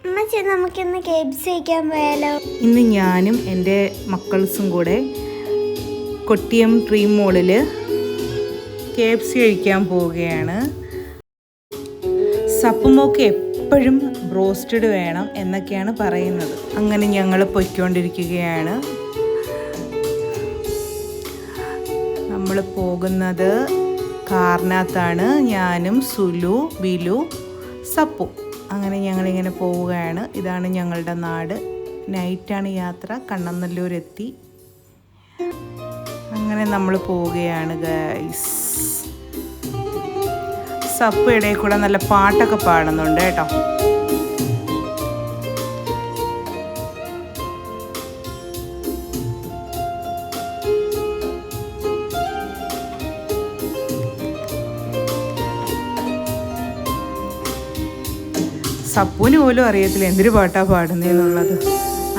അമ്മച്ചി നമുക്കിന്ന് KFC കഴിക്കാൻ പോയാലോ? ഇന്ന് ഞാനും എൻ്റെ മക്കൾസും കൂടെ കൊട്ടിയം ഡ്രീം മോളിൽ KFC കഴിക്കാൻ പോവുകയാണ്. സപ്പുമോക്ക് എപ്പോഴും ബ്രോസ്റ്റഡ് വേണം എന്നൊക്കെയാണ് പറയുന്നത്. അങ്ങനെ ഞങ്ങൾ പൊയ്ക്കൊണ്ടിരിക്കുകയാണ്. നമ്മൾ പോകുന്നത് കാറിനകത്താണ്. ഞാനും സുലു, ബിലു, സപ്പു. അങ്ങനെ ഞങ്ങളിങ്ങനെ പോവുകയാണ്. ഇതാണ് ഞങ്ങളുടെ നാട്. നൈറ്റാണ് യാത്ര. കണ്ണനല്ലൂരെത്തി. അങ്ങനെ നമ്മൾ പോവുകയാണ് ഗൈസ്. സപ്പു ഇടയിൽ കൂടെ നല്ല പാട്ടൊക്കെ പാടുന്നുണ്ട് കേട്ടോ. സപ്പുവിന് പോലും അറിയത്തില്ല എന്തൊരു പാട്ടാണ് പാടുന്നതെന്നുള്ളത്.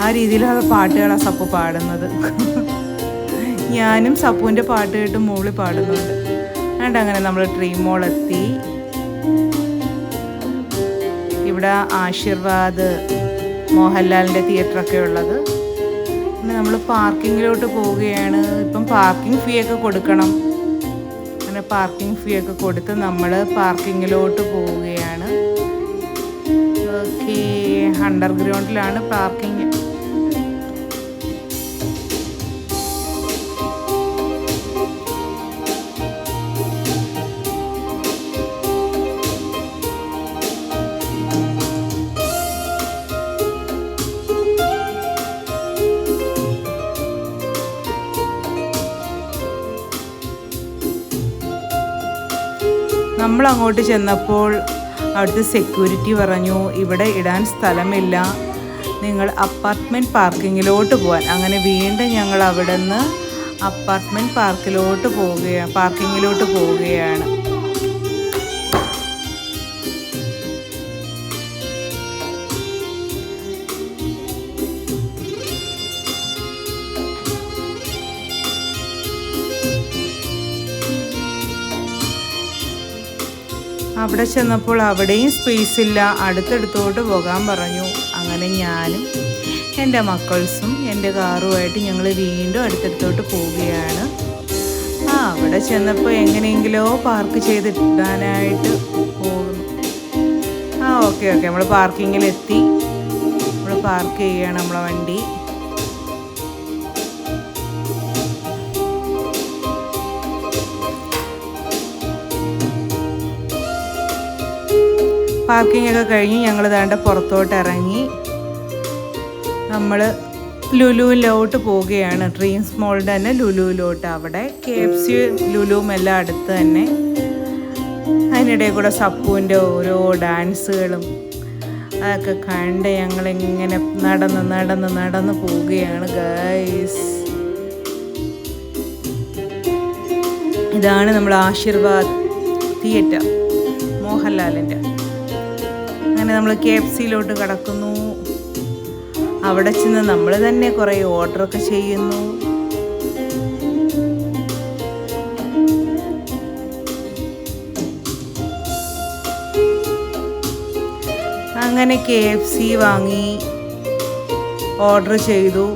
ആ രീതിയിലുള്ള പാട്ടുകളാണ് സപ്പു പാടുന്നത്. ഞാനും സപ്പുവിൻ്റെ പാട്ട് കേട്ട് മോളി പാടുന്നുണ്ട്. എന്നിട്ട് അങ്ങനെ നമ്മൾ ഡ്രീം മോൾ എത്തി. ഇവിടെ ആശീർവാദ് മോഹൻലാലിൻ്റെ തിയേറ്ററൊക്കെ ഉള്ളത്. പിന്നെ നമ്മൾ പാർക്കിങ്ങിലോട്ട് പോവുകയാണ്. ഇപ്പം പാർക്കിംഗ് ഫീ ഒക്കെ കൊടുക്കണം. അങ്ങനെ പാർക്കിംഗ് ഫീ ഒക്കെ കൊടുത്ത് നമ്മൾ പാർക്കിങ്ങിലോട്ട് പോവുകയാണ്. ഓക്കെ, അണ്ടർഗ്രൗണ്ടിലാണ് പാർക്കിങ്. നമ്മൾ അങ്ങോട്ട് ചെന്നപ്പോൾ അവിടുത്തെ സെക്യൂരിറ്റി പറഞ്ഞു ഇവിടെ ഇടാൻ സ്ഥലമില്ല, നിങ്ങൾ അപ്പാർട്ട്മെൻറ്റ് പാർക്കിങ്ങിലോട്ട് പോകാൻ. അങ്ങനെ വീണ്ടും ഞങ്ങൾ അവിടെ നിന്ന് അപ്പാർട്ട്മെൻറ്റ് പാർക്കിങ്ങിലോട്ട് പോവുകയാണ്. അവിടെ ചെന്നപ്പോൾ അവിടെയും സ്പേസ് ഇല്ല. അടുത്തടുത്തോട്ട് പോകാൻ പറഞ്ഞു. അങ്ങനെ ഞാനും എൻ്റെ മക്കൾസും എൻ്റെ കാറുമായിട്ട് ഞങ്ങൾ വീണ്ടും അടുത്തടുത്തോട്ട് പോവുകയാണ്. അവിടെ ചെന്നപ്പോൾ എങ്ങനെയെങ്കിലോ പാർക്ക് ചെയ്തിടാനായിട്ട് പോകുന്നു. ഓക്കെ നമ്മൾ പാർക്കിങ്ങിലെത്തി. നമ്മൾ പാർക്ക് ചെയ്യുകയാണ് നമ്മളെ വണ്ടി. പാർക്കിംഗ് ഒക്കെ കഴിഞ്ഞ് ഞങ്ങൾ ദാണ്ട പുറത്തോട്ട് ഇറങ്ങി. നമ്മൾ ലുലുവിലോട്ട് പോവുകയാണ്. ഡ്രീംസ് മോളിൻ്റെ തന്നെ ലുലുവിലോട്ട്. അവിടെ KFC ലുലുവും എല്ലാം അടുത്ത് തന്നെ. അതിനിടയിൽ കൂടെ സപ്പുവിൻ്റെ ഓരോ ഡാൻസുകളും അതൊക്കെ കണ്ട് ഞങ്ങളിങ്ങനെ നടന്ന് പോവുകയാണ് ഗൈസ്. ഇതാണ് നമ്മൾ ആശീർവാദ് തിയേറ്റർ മോഹൻലാലിൻ്റെ. അങ്ങനെ നമ്മൾ KFCയിലോട്ട് കടക്കുന്നു. അവിടെ ചെന്ന് നമ്മൾ തന്നെ കുറേ ഓർഡറൊക്കെ ചെയ്യുന്നു. അങ്ങനെ KFC വാങ്ങി ഓർഡർ ചെയ്തു.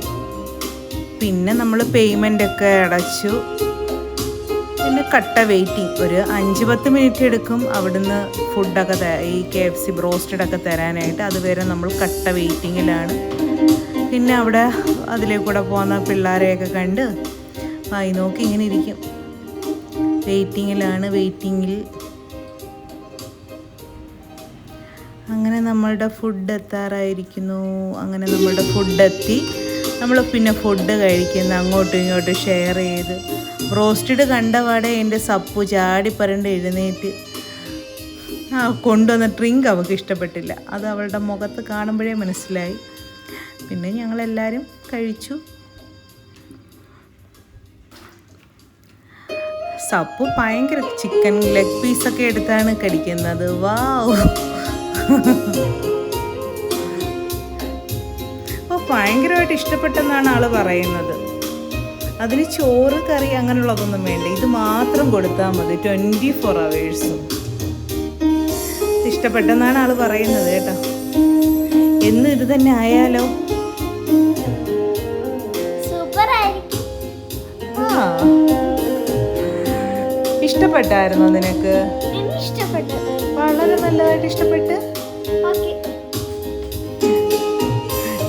പിന്നെ നമ്മൾ പേയ്മെൻ്റൊക്കെ അടച്ചു. പിന്നെ കട്ട വെയിറ്റിംഗ്. ഒരു 5-10 മിനിറ്റ് എടുക്കും അവിടുന്ന് ഫുഡൊക്കെ ഈ KFC ബ്രോസ്റ്റഡൊക്കെ തരാനായിട്ട്. അതുവരെ നമ്മൾ കട്ട വെയിറ്റിങ്ങിലാണ്. പിന്നെ അവിടെ അതിലേക്കൂടെ പോകുന്ന പിള്ളേരെയൊക്കെ കണ്ട് വായി നോക്കി ഇങ്ങനെ ഇരിക്കും. വെയിറ്റിങ്ങിൽ. അങ്ങനെ നമ്മളുടെ ഫുഡ് എത്താറായിരിക്കുന്നു. അങ്ങനെ നമ്മളുടെ ഫുഡ് എത്തി. നമ്മൾ പിന്നെ ഫുഡ് കഴിക്കുന്ന അങ്ങോട്ടും ഇങ്ങോട്ടും ഷെയർ ചെയ്ത്. ബ്രോസ്റ്റഡ് കണ്ടപാടെ എൻ്റെ സപ്പു ചാടിപ്പറണ്ട് എഴുന്നേറ്റ്. കൊണ്ടുവന്ന ഡ്രിങ്ക് അവൾക്ക് ഇഷ്ടപ്പെട്ടില്ല. അത് അവളുടെ മുഖത്ത് കാണുമ്പോഴേ മനസ്സിലായി. പിന്നെ ഞങ്ങളെല്ലാവരും കഴിച്ചു. സപ്പു ഭയങ്കര ചിക്കൻ ലെഗ് പീസൊക്കെ എടുത്താണ് കടിക്കുന്നത്. വാവ്, ഭയങ്കരമായിട്ട് ഇഷ്ടപ്പെട്ടെന്നാണ് ആൾ പറയുന്നത്. അതിന് ചോറ് കറി അങ്ങനെയുള്ളതൊന്നും വേണ്ട, ഇത് മാത്രം കൊടുത്താൽ മതി 24 hours. ഇഷ്ടപ്പെട്ടെന്നാണ് ആൾ പറയുന്നത് കേട്ടോ. എന്നും ഇത് തന്നെ ആയാലോ? സൂപ്പർ ആയിരിക്കും. ഇഷ്ടപ്പെട്ടായിരുന്നോ നിനക്ക്? ഇഷ്ടപ്പെട്ടു. വളരെ നല്ലതായിട്ട് ഇഷ്ടപ്പെട്ട്.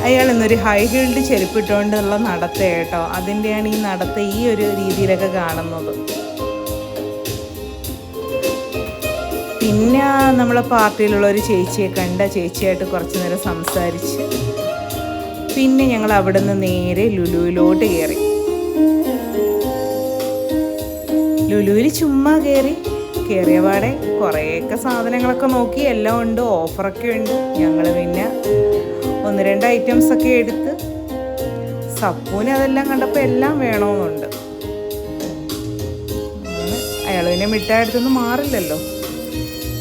അയാൾ ഇന്നൊരു ഹൈ ഹീൽഡ് ചെരുപ്പിട്ടുകൊണ്ടുള്ള നടത്ത കേട്ടോ. അതിൻ്റെയാണ് ഈ നടത്ത ഈ ഒരു രീതിയിലൊക്കെ കാണുന്നത്. പിന്നെ നമ്മളെ പാർട്ടിയിലുള്ള ഒരു ചേച്ചിയെ കണ്ട, ചേച്ചിയായിട്ട് കുറച്ച് നേരം സംസാരിച്ച് പിന്നെ ഞങ്ങൾ അവിടെ നിന്ന് നേരെ ലുലുവിലോട്ട് കയറി. ലുലുവിൽ ചുമ്മാ കയറിയ പാടെ കുറേയൊക്കെ സാധനങ്ങളൊക്കെ നോക്കി. എല്ലാം ഉണ്ട്, ഓഫറൊക്കെ ഉണ്ട്. ഞങ്ങൾ പിന്നെ 1-2 ഐറ്റംസൊക്കെ എടുത്ത്. സപ്പൂന് അതെല്ലാം കണ്ടപ്പോൾ എല്ലാം വേണമെന്നുണ്ട്. അയാൾ പിന്നെ മിഠായി അടുത്തൊന്നും മാറില്ലല്ലോ.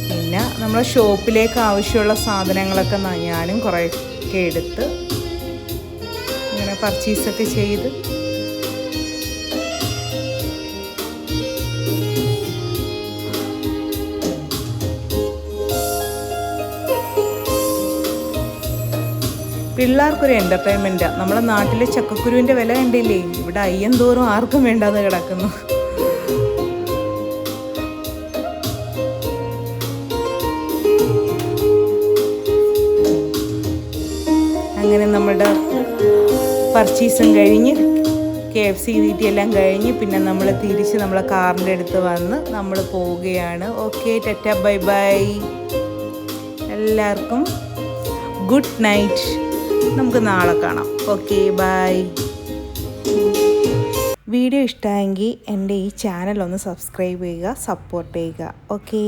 പിന്നെ നമ്മളെ ഷോപ്പിലേക്ക് ആവശ്യമുള്ള സാധനങ്ങളൊക്കെ ഞാനും കുറേയൊക്കെ എടുത്ത് ഇങ്ങനെ പർച്ചേസൊക്കെ ചെയ്ത് പിള്ളേർക്കൊരു എൻ്റർടൈൻമെൻറ്റാണ്. നമ്മളെ നാട്ടിലെ ചക്കക്കുരുവിൻ്റെ വില കണ്ടില്ലേ? ഇവിടെ അയ്യം തോറും ആർക്കും വേണ്ടാതെ കിടക്കുന്നു. അങ്ങനെ നമ്മുടെ പർച്ചേസും കഴിഞ്ഞ് KFC തീറ്റി എല്ലാം കഴിഞ്ഞ് പിന്നെ നമ്മൾ തിരിച്ച് നമ്മളെ കാറിൻ്റെ അടുത്ത് വന്ന് നമ്മൾ പോവുകയാണ്. Okay, Tata bye bye. എല്ലാവർക്കും ഗുഡ് നൈറ്റ്. നമുക്ക് നാളെ കാണാം. Okay, by. വീഡിയോ ഇഷ്ടമായെങ്കിൽ എൻ്റെ ഈ ചാനൽ ഒന്ന് സബ്സ്ക്രൈബ് ചെയ്യുക, സപ്പോർട്ട് ചെയ്യുക. ഓക്കേ.